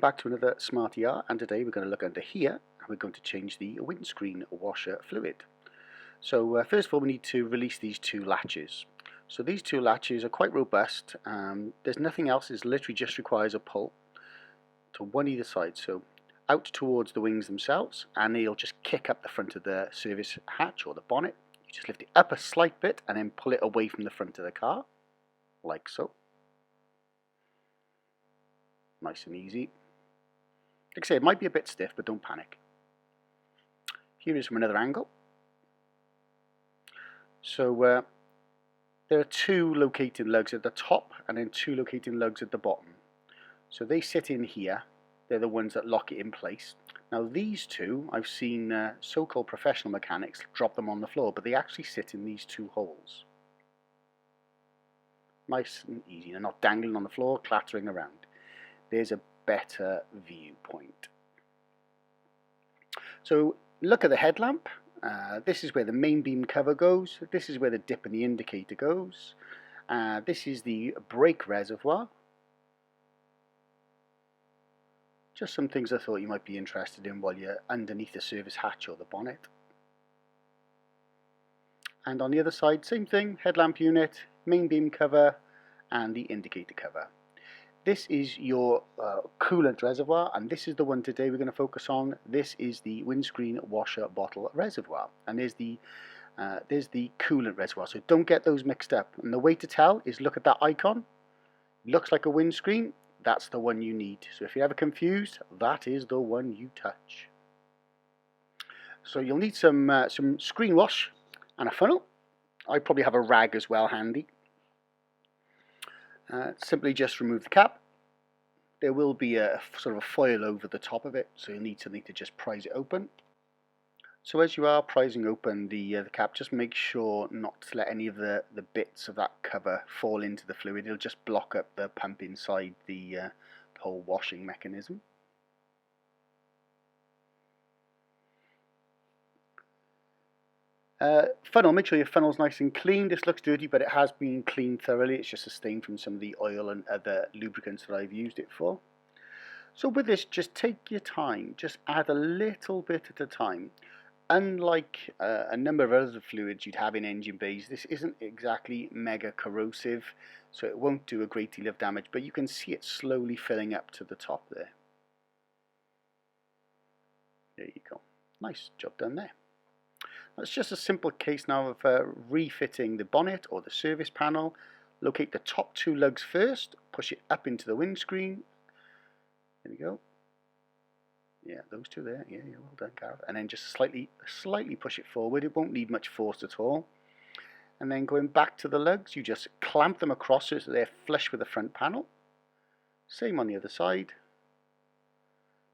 Welcome back to another Smart ER, and today we're going to look under here and we're going to change the windscreen washer fluid. So first of all, we need to release these two latches. So these two latches are quite robust. There's nothing else, it literally just requires a pull to one either side, so out towards the wings themselves, and they'll just kick up the front of the service hatch or the bonnet. You just lift it up a slight bit and then pull it away from the front of the car, like so. Nice and easy. Like I say, it might be a bit stiff, but don't panic. Here is from another angle. So there are two locating lugs at the top and then two locating lugs at the bottom. So they sit in here. They're the ones that lock it in place. Now these two, I've seen so-called professional mechanics drop them on the floor, but they actually sit in these two holes. Nice and easy. They're not dangling on the floor, clattering around. There's a better viewpoint. So look at the headlamp. This is where the main beam cover goes. This is where the dip and the indicator goes. This is the brake reservoir. Just some things I thought you might be interested in while you're underneath the service hatch or the bonnet. And on the other side, same thing, headlamp unit, main beam cover and the indicator cover. This is your coolant reservoir, and this is the one today we're going to focus on. This is the windscreen washer bottle reservoir, and there's the coolant reservoir, so don't get those mixed up. And the way to tell is look at that icon. Looks like a windscreen. That's the one you need. So if you're ever confused, that is the one you touch. So you'll need some screen wash and a funnel. I probably have a rag as well handy. Simply just remove the cap. There will be a sort of a foil over the top of it, so you'll need something to just prise it open. So as you are prising open the cap, just make sure not to let any of the bits of that cover fall into the fluid. It'll just block up the pump inside the whole washing mechanism. Funnel, make sure your funnel's nice and clean. This looks dirty, but it has been cleaned thoroughly. It's just a stain from some of the oil and other lubricants that I've used it for. So with this, just take your time. Just add a little bit at a time. Unlike a number of other fluids you'd have in engine bays, this isn't exactly mega corrosive, so it won't do a great deal of damage, but you can see it slowly filling up to the top there. There you go. Nice job done there. That's just a simple case now of refitting the bonnet or the service panel. Locate the top two lugs first, push it up into the windscreen. There we go. Yeah, those two there. Yeah, well done, Carol. And then just slightly push it forward. It won't need much force at all. And then going back to the lugs, you just clamp them across so that they're flush with the front panel. Same on the other side.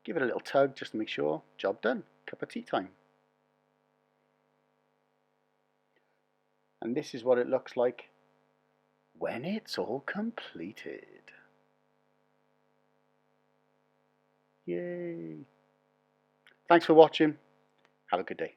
Give it a little tug just to make sure. Job done. Cup of tea time. And this is what it looks like when it's all completed. Yay! Thanks for watching. Have a good day.